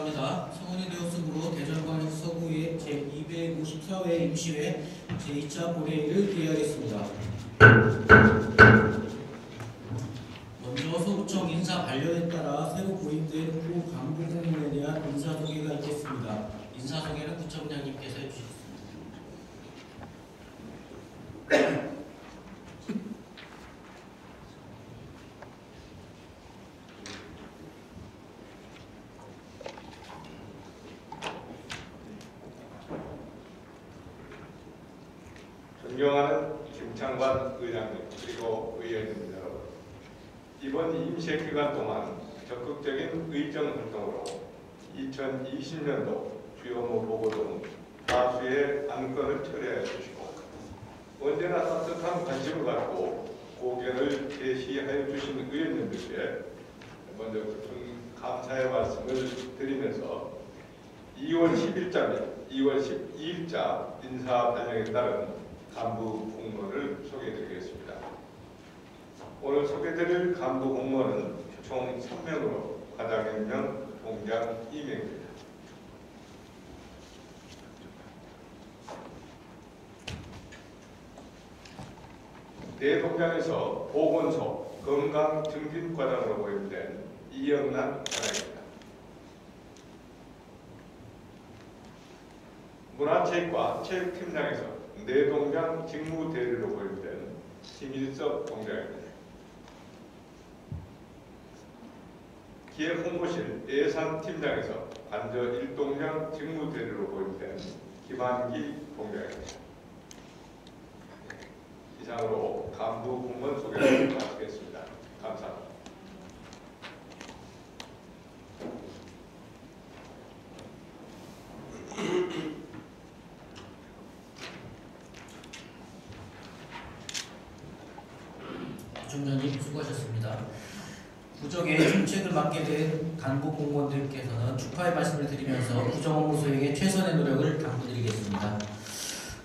감사합니다. 성원의 대우승으로 대전광역 서구의 제254회 임시회 제2차 본회의를 개의하겠습니다. 먼저 서구청 인사 반려에 따라 새로 고임된 후 간부 공무원에 대한 인사소개가 있겠습니다. 인사소개는 구청장님께서 해주시겠습니다. 존경하는 김창관 의장님 그리고 의원님 여러분, 이번 임시 기간 동안 적극적인 의정 활동으로 2020년도 주요 업무 보고 등 다수의 안건을 처리해 주시고 언제나 따뜻한 관심을 갖고 고견을 제시하여 주신 의원님들께 먼저 깊은 감사의 말씀을 드리면서 2월 10일자 및 2월 12일자 인사 발령에 따른 간부 공무원을 소개해드리겠습니다. 오늘 소개드릴 간부 공무원은 총 3명으로 과장 1명, 동장 2명입니다. 대동장에서 보건소 건강증진과장으로 고임된 이영란 과장입니다. 문화체육과 체육팀장에서 내동장 직무대리로 고임된 김일석 동장입니다. 기획홍보실 예산팀장에서 관저 1동장 직무대리로 고임된 김한기 동장입니다. 이상으로 간부 공무원 소개를 마치겠습니다. 감사합니다. 부총장님 수고하셨습니다. 부정의 정책을 맡게 된 간부 공무원들께서는 축하의 말씀을 드리면서 부정 업무 수행에 최선의 노력을 당부드리겠습니다.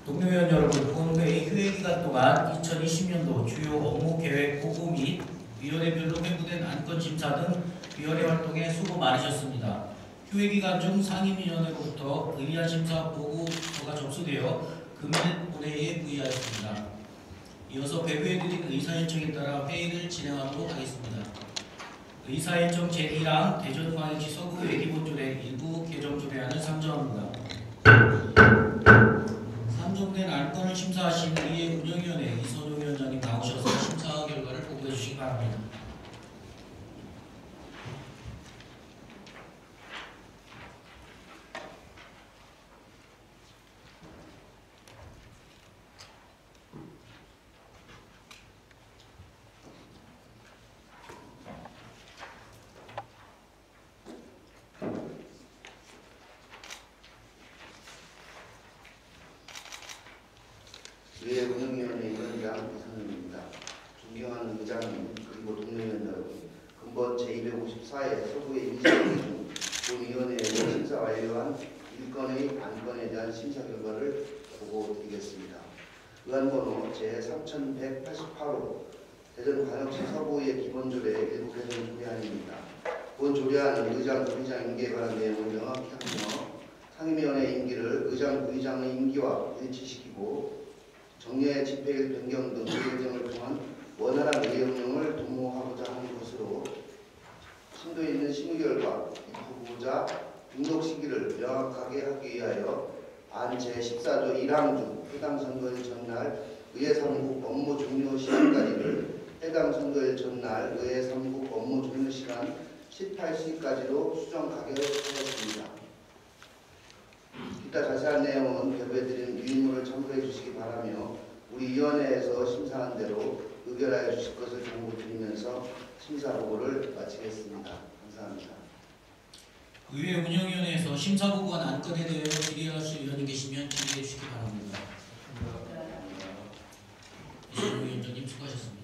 동료위원 여러분, 본회의 휴회 기간 동안 2020년도 주요 업무 계획 보고 및 위원회별로 회부된 안건 심사 등 위원회 활동에 수고 많으셨습니다. 휴회 기간 중 상임위원회로부터 의안 심사 보고서가 접수되어 금일 본회의에 부의하였습니다. 이어서 배부해드린 의사일정에 따라 회의를 진행하도록 하겠습니다. 의사일정 제2랑 대전광역시 서구의 기본조례 일부 개정조례안을 상정합니다. 상정된 안건을 심사하신 의회 운영위원회 이선용 위원장님 나오셔서 심사 결과를 보고해 주시기 바랍니다. 의회 운영위원회 위원장 이선웅입니다. 존경하는 의장님 그리고 동료위원 여러분, 근본 제254회 서구의 임시회의 중 본위원회에서 심사 완료한 1건의 안건에 대한 심사 결과를 보고드리겠습니다. 의안번호 제3188호 대전광역시 서구의 기본조례 일부 개정 조례안입니다. 본 조례안은 의장, 부의장 임기에 관한 내용을 명확히 하며 상임위원회 임기를 의장, 부의장의 임기와 일치시키고 정례 집회일 변경 등 의회정을 통한 원활한 의회 운영을 도모하고자 하는 것으로 심도 있는 심의결과 입후보자 등록 시기를 명확하게 하기 위하여 안 제14조 1항 중 해당 선거일 전날 의회 사무국 업무 종료 시간까지를 해당 선거일 전날 의회 사무국 업무 종료 시간 18시까지로 수정 가결하였습니다. 이따 자세한 내용은 배부해드린 유인물을 첨부해 주시기 바라며 우리 위원회에서 심사한 대로 의결하여 주실 것을 당부드리면서 심사 보고를 마치겠습니다. 감사합니다. 의회 운영위원회에서 심사 보고한 안건에 대해 질의하실 의원이 계시면 질의해 주시기 바랍니다. 이선우 위원장님 수고하셨습니다.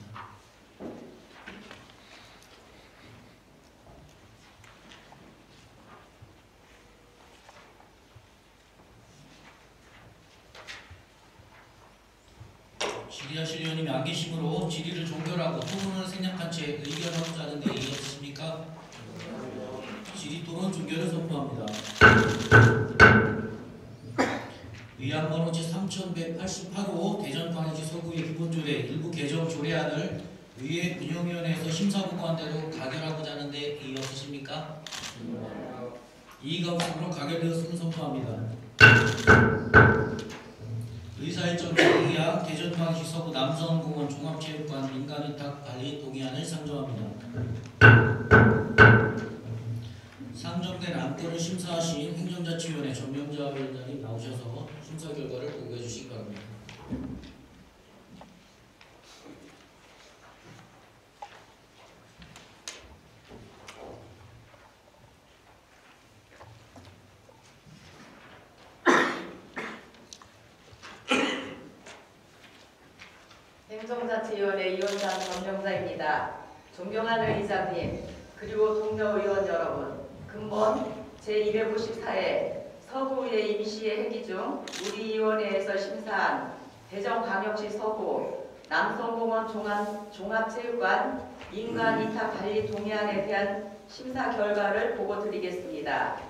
질의하실 의원님이 안 계시므로 질의를 종결하고 토론을 생략한 채 의견하고자 하는 데 이의 없으십니까? 질의 토론 종결을 선포합니다. 3188호 대전광역시 서구의 기본조례 일부 개정 조례안을 의회 운영위원회에서 심사보고한 대로 가결하고자 하는데 이의 없으십니까? 이의가 없으므로 가결되었음을 선포합니다. 의사일정 제2항 대전광역시 서구 남성공원 종합체육관 민간위탁 관리 동의안을 상정합니다. 상정된 안건을 심사하신 행정자치위원회 전명자 위원장님 나오셔서 심사 결과를 보고해 주시기 바랍니다. 행정자치위원회 위원장 전명자입니다. 존경하는 의장님, 그리고 동료 의원 여러분, 근본 제254회 서구의 임시의 회기 중 우리 위원회에서 심사한 대전광역시 서구 남성공원 종합체육관 민간위탁관리 동의안에 대한 심사 결과를 보고드리겠습니다.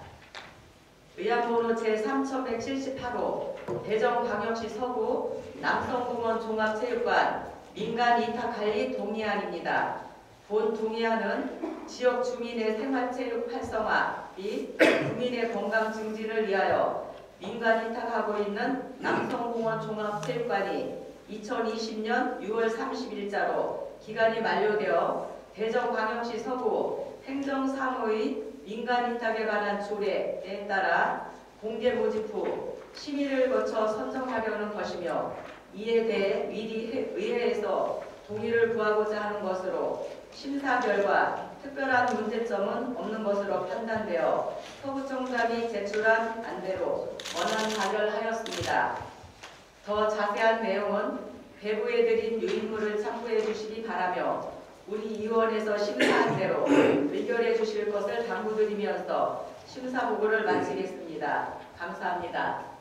의안번호 제3178호 대전광역시 서구 남성공원 종합체육관 민간위탁관리 동의안입니다. 본 동의안은 지역 주민의 생활체육 활성화 및 국민의 건강 증진을 위하여 민간위탁하고 있는 남성공원 종합체육관이 2020년 6월 30일자로 기간이 만료되어 대전광역시 서구 행정사무의 민간위탁에 관한 조례에 따라 공개 모집 후 심의를 거쳐 선정하려는 것이며, 이에 대해 미리 의회에서 동의를 구하고자 하는 것으로 심사 결과 특별한 문제점은 없는 것으로 판단되어 서구청장이 제출한 안대로 원안 가결하였습니다. 더 자세한 내용은 배부해 드린 유인물을 참고해 주시기 바라며, 우리 위원회에서 심사한 대로 의결해 주실 것을 당부드리면서 심사 보고를 마치겠습니다. 감사합니다.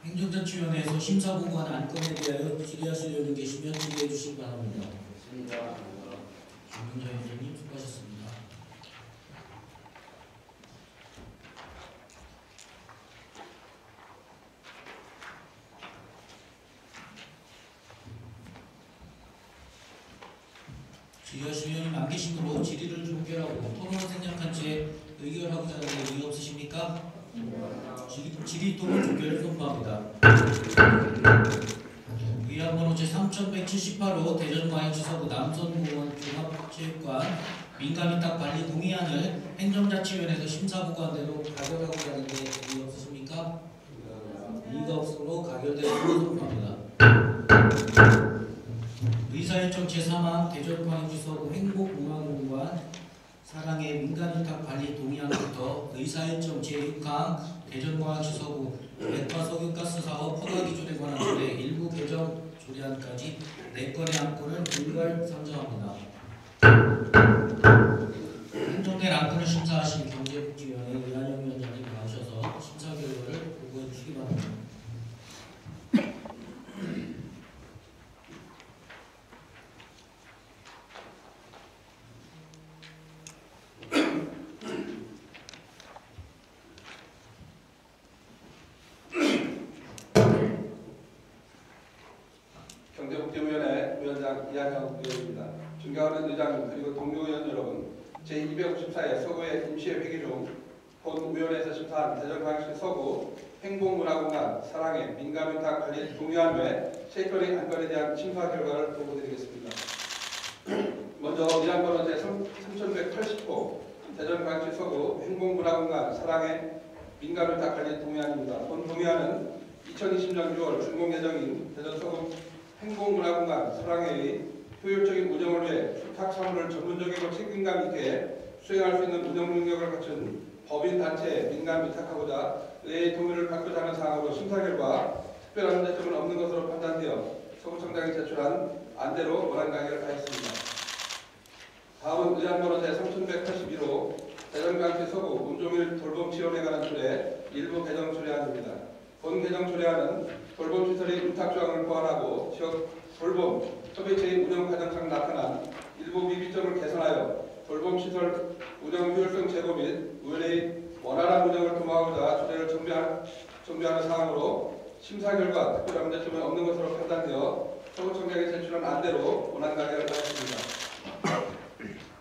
행정자치위원회에서 심사보고한 안건에 대하여 질의하실 의원이 계시면 질의해 주시기 바랍니다. 전명자 위원장님 수고하셨습니다. 질의하실 의원님 안 계시므로 질의를 종결하고 토론을 생략한 채 의결하고자 하는 의의 없으십니까? 질의 토론 종결을 선포합니다. 의안번호 제3178호 대전광역시 서구 남성공원 종합체육관 민간위탁 관리 동의안을 행정자치위원회에서 심사보고한 대로 가결하고자 하는데 의의 없으십니까? 이의가 없으므로 가결되었음을 선포합니다. 의사일정 제3항 대전광역시 서구 행복문화공간 사랑의 민간위탁 관리 동의안부터 의사일정 제6항 대전광역시 서구 백화석유가스 사업 허가 기준에 관한 조례 일부 개정 조례안까지 4건의 안건을 일괄 상정합니다. 행정된 안건을 심사하신 경제복지위원회 이한영 위원장님 나오셔서 심사 결과를 보고해 주시기 바랍니다. 경제복지위원회 위원장 이한영 의원입니다. 존경하는 의장님 그리고 동료 의원 여러분, 제254회 서구의 임시회 회기 중 본 위원회에서 심사한 대전광역시 서구 행복문화공간 사랑의 민간위탁 관리 동의안 외 3건의 안건에 대한 심사 결과를 보고드리겠습니다. 먼저 의안번호 제3180호 대전광역시 서구 행복문화공간 사랑의 민간위탁 관리 동의안입니다. 본 동의안은 2020년 6월 준공 예정인 대전 서구 행복문화공간 사랑의 효율적인 운영을 위해 수탁 사무를 전문적이고 책임감 있게 수행할 수 있는 운영 능력을 갖춘 법인 단체에 민간 위탁하고자 의회의 동의를 받고자 하는 사항으로 심사 결과 특별한 문제점은 없는 것으로 판단되어 서구청장이 제출한 안대로 원안 가결을 하였습니다. 다음은 의안번호 제3181호 대전광역시 서구 운종일 돌봄 지원에 관한 조례 일부 개정 조례안입니다. 본 개정 조례안은 돌봄 시설의 위탁 조항을 보완하고 지역 돌봄 협의체의 운영 과정상 나타난 일부 미비점을 개선하여 돌봄 시설 운영 효율성 제고 및 의뢰의 원활한 운영을 도모하고자 조례를 정비하는 사항으로 심사 결과 특별한 문제점은 없는 것으로 판단되어 서구청장이 제출한 안대로 원안 가결을 하였습니다.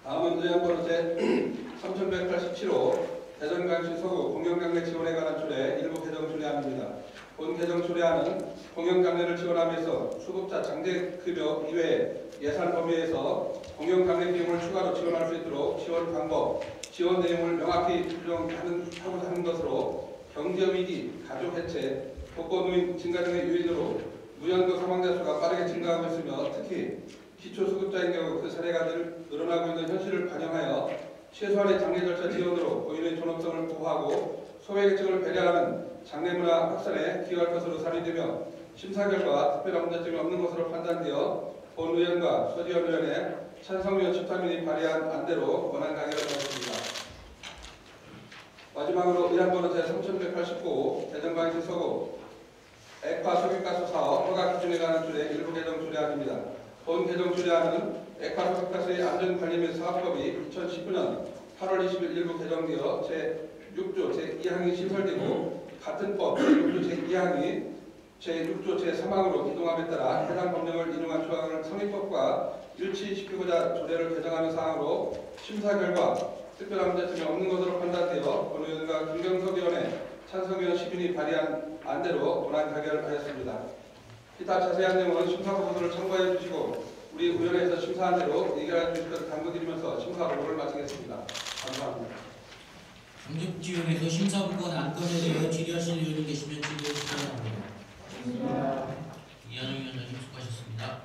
다음은 의안번호 제3187호 대전광시 서구 공영장례 지원에 관한 조례 일부 개정 조례안입니다. 본 개정 조례안은 공영장례를 지원하기 위해서 수급자 장제급여 이외에 예산 범위에서 공영장례 비용을 추가로 지원할 수 있도록 지원 방법, 지원 내용을 명확히 규정하고자 하는 것으로 경제위기, 가족해체, 독거노인 증가 등의 요인으로 무연고 사망자 수가 빠르게 증가하고 있으며 특히 기초수급자인 경우 그 사례가 늘어나고 있는 현실을 반영하여 최소한의 장례 절차 지원으로 고인의 존엄성을 보호하고 소외계층을 배려하는 장례문화 확산에 기여할 것으로 사례되며 심사 결과 특별한 문제점이 없는 것으로 판단되어 본 의원과 서지현 의원의 찬성위원 13인이 발의한 안대로 원안 가결을 하였습니다. 마지막으로 의안번호 제3189 대전광시 서구 액화 석유가스 사업 허가 기준에 관한 조례 일부 개정 조례안입니다. 본 개정 조례안은 액화 석유가스의 안전관리 및 사업법이 2019년 8월 20일 일부 개정되어 제6조 제2항이 신설되고 같은 법 제6조 제2항이 제6조 제3항으로 이동함에 따라 해당 법령을 인용한 조항을 성립법과 일치시키고자 조례를 개정하는 사항으로 심사 결과 특별한 문제점이 없는 것으로 판단되어 본 의원과 김경석 의원의 찬성위원 10인이 발의한 안대로 원안 가결하였습니다. 기타 자세한 내용은 심사보고서를 참고해 주시고 우리 의원회에서 심사한 대로 의결해 주실 것 당부드리면서 심사보고를 마치겠습니다. 감사합니다. 경제복지위원회에서 심사부권 안건에 대해 질의하실 의원이 계시면 질의해 주시기 바랍니다. 이한영 위원장님 수고하셨습니다.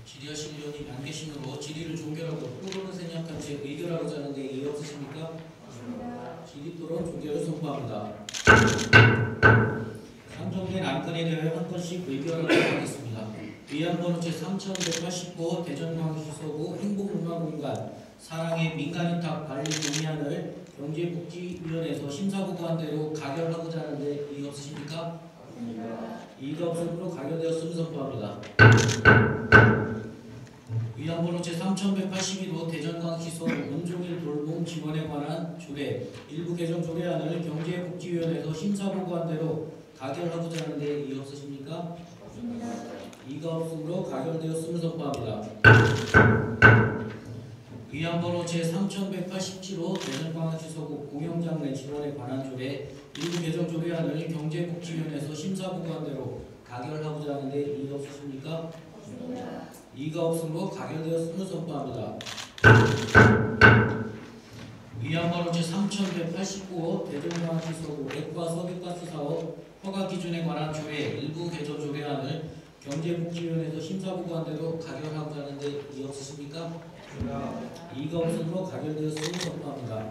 질의하실 의원이 안 계시므로 질의를 종결하고 토론은 생략한 채 의결하고자 하는데 이의 없으십니까? 질의 토론 종결을 선포합니다. 상정된 안건에 대하여 한 건씩 의결하도록 하겠습니다. 의안번호 제3189 대전광시 서구 행복문화공간 사랑의 민간위탁 관리 동의안을 경제복지위원회에서 심사보고한 대로 가결하고자 하는데 이의 없으십니까? 이의가 없으므로 가결되었음을 선포합니다. 의안번호 제3182호 대전광시 서구 온종일 돌봄 지원에 관한 조례 일부 개정 조례안을 경제복지위원회에서 심사보고한 대로 가결하고자 하는데 이의 없으십니까? 이의가 없으므로 가결되었음을 선포합니다. 의안번호 제3187호 대전광시 서구 공영장례 지원에 관한 조례 일부 개정 조례안을 경제복지위원회에서 심사보고한 대로 가결하고자 하는데 이의 없으십니까? 이의가 없으므로 가결되었음을 선포합니다. 의안번호 제3189호 대전광시 서구 액화 석유가스 사업 허가 기준에 관한 조례 일부 개정 조례안을 경제복지위원회에서 심사보고한 대로 가결하고자 하는데 이의 없으십니까? 이의가 없으므로 가결되었음을 선포합니다.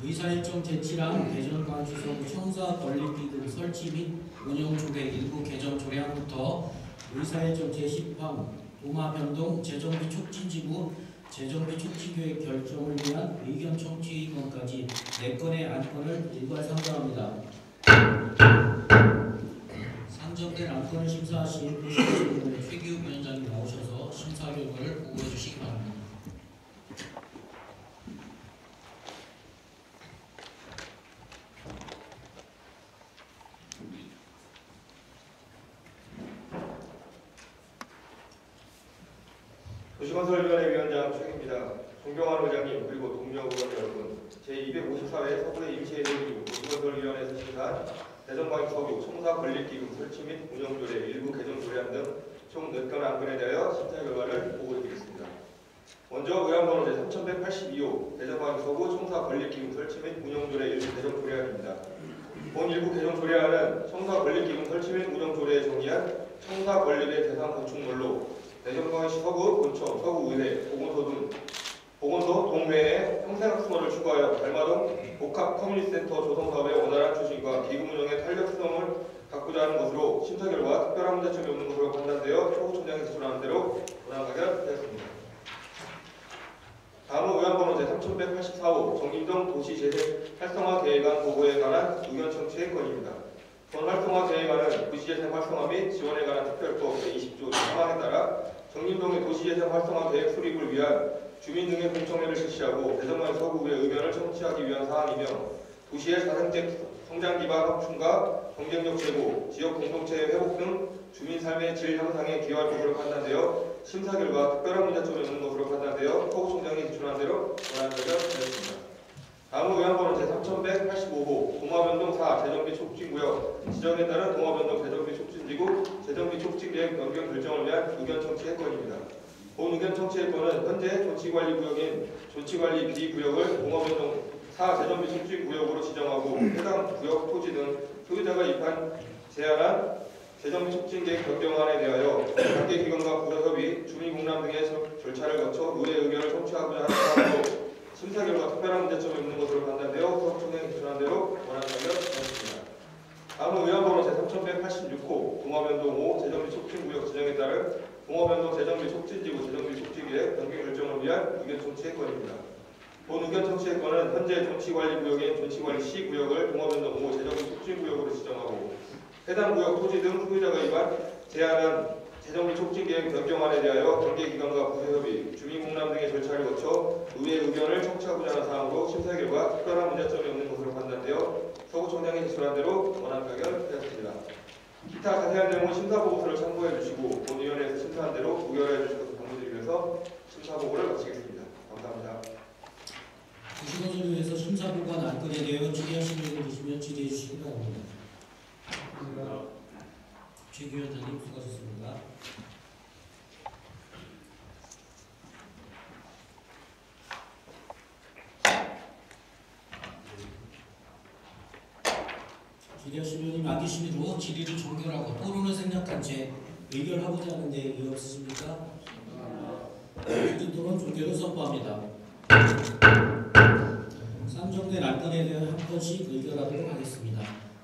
의사일정 제7항 대전광시 서구 청사 건립기금 설치 및 운영 조례 일부 개정 조례안부터 의사일정 제10항 도마 변동 재정비 촉진지구 재정비 촉진계획 결정을 위한 의견 청취권까지 4건의 안건을 일괄 상정합니다. 상정된 안건을 심사하신 도시재생위원회 최기욱 위원장님 나오셔서 심사 결과를 보고해 주시기 바랍니다. 도시건설위원회 위원장 최기입니다. 존경하는 의장님 그리고 동료 의원 여러분, 제254회 서구의 임시회의이후 도시건설위원회에서 심사한 대전광시 서구 청사 건립기금 설치 및 운영조례 일부 개정 조례안 등 총 4건 안건에 대하여 심사 결과를 보고드리겠습니다. 먼저 의안번호 제3182호 대전광시 서구 청사 건립기금 설치 및 운영조례 일부 개정 조례안입니다. 본 일부 개정 조례안은 청사 건립기금 설치 및 운영조례에 정의한 청사 건립의 대상 건축물로 대전광시 서구 본청, 서구의회, 보건소 동외에 평생학습원을 추가하여 달마동 복합 커뮤니티센터 조성사업의 원활한 추진과 기금 운영의 탄력성을 갖고자 하는 것으로 심사 결과 특별한 문제점이 없는 것으로 판단되어 서구청장이 제출하는 대로 원안 가결되었습니다. 다음은 의안번호 제3184호 정인정 도시재생 활성화 계획안 보고에 관한 의견 청취의 건입니다. 본 활성화 계획안은 도시재생 활성화 및 지원에 관한 특별법 제20조 제3항에 따라 정림동의 도시재생 활성화 계획 수립을 위한 주민 등의 공청회를 실시하고 대전광역 서구의 의견을 청취하기 위한 사항이며 도시의 자생적 성장 기반 확충과 경쟁력 제고, 지역 공동체의 회복 등 주민 삶의 질 향상에 기여할 것으로 판단되어 심사 결과 특별한 문제점이 없는 것으로 판단되어 서구청장이 제출한 대로 권한 결정되었습니다. 다음 의안번호 제3185호 동화변동 4 재정비 촉진구역 지정에 따른 동화변동 재정비 촉진지구 재정비 촉진계획 변경 결정을 위한 의견 청취의 건입니다. 본 의견 청취의 건은 현재 조치관리구역인 조치관리 B구역을 동화변동 4 재정비 촉진구역으로 지정하고 해당 구역 토지 등 소유자가 제안한 재정비 촉진계획 변경안에 대하여 관계 기관과 구역협의, 주민공람 등의 절차를 거쳐 의회 의견을 청취하고자 하는 사항으로 심사 결과 특별한 문제점이 없는 것으로 판단되어 서구청장이 제출한 대로 권한 결정되었습니다. 다음은 의안번호 제3186호 동화변동 5 재정비 촉진구역 지정에 따른 동화변동 재정비 촉진지구 재정비 촉진계획 변경 결정을 위한 의견 청취의 건입니다. 본 의견 청취의 건은 현재 조치관리구역인 조치관리 C구역을 동화변동 5 재정비 촉진구역으로 지정하고 해당 구역 토지 등 소유자가 제안한 재정비 촉진계획 변경안에 대하여 관계기관과 구협의, 주민공람 등의 절차를 거쳐 의회 의견을 청취하고자 하는 사항으로 심사 결과 특별한 문제점이 없는 것으로 판단되어 서구청장이 제출한 대로 권한 가결되었습니다. 기타 자세한 내용은 심사보고서를 참고해 주시고 본 위원회에서 심사한 대로 의결해 주실 것을 당부드리면서 심사보고를 마치겠습니다. 감사합니다. 도시건설을 위해서 심사보고한 안건에 대하여 질의하실 분이 계시면 질의해 주시기 바랍니다. 최 위원장님 수고하셨습니다. 질의하실 분이 안 계시므로 질의를 종결하고 토론을 생략한 채 의결하고자 하는데 이의 없으십니까? 질의 토론 종결을 선포합니다. 상정된 안건에 대한 한 건씩 의결하도록 하겠습니다.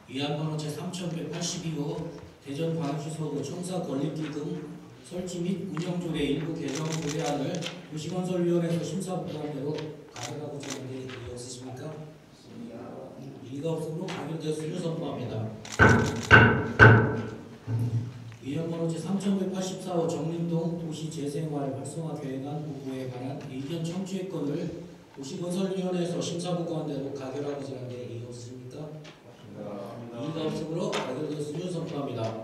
위안번호 제3182호 대전광역시 서구 청사 건립기금 설치 및 운영조례 일부 개정 조례안을 도시건설위원회에서 심사보고한 대로 가결하고자 하는데 이의 없으십니까? 이의가 없으므로 가결되었음을 선포합니다. 위안번호 제3184호 정림동 도시재생활 활성화 계획안 보고에 관한 의견 청취의 건을 도시건설위원회에서 심사보고한 대로 가결하고자 하는데 이의 없으십니까? 이의가 없으므로 가결되었음을 선포합니다.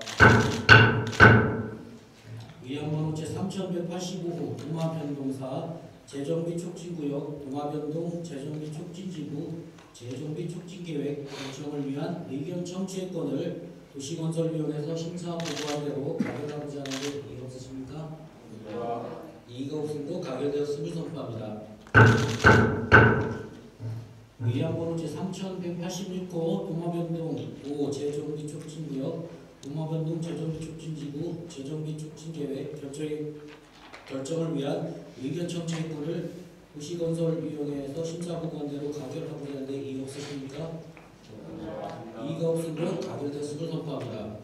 위안번호 제3185호 동화변동4 재정비 촉진구역 동화변동 재정비 촉진지구 재정비 촉진계획 결정을 위한 의견 청취의 건을 도시건설위원회에서 심사보고한 대로 가결하고자 하는데 이의 없으십니까? 이의가 없으므로 가결되었음을 선포합니다. 위안번호 제3186호 동화변동 5 재정비 촉진구역 동화변동 재정비 촉진지구 재정비 촉진계획 결정을 위한 의견 청취의 건을 도시건설위원회에서 심사보고한 대로 가결하고자 하는데 이의 없으십니까? 이의가 없으므로 가결됐음을 선포합니다.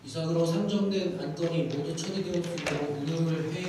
이상으로 상정된 안건이 모두 처리되었으므로 오늘 회의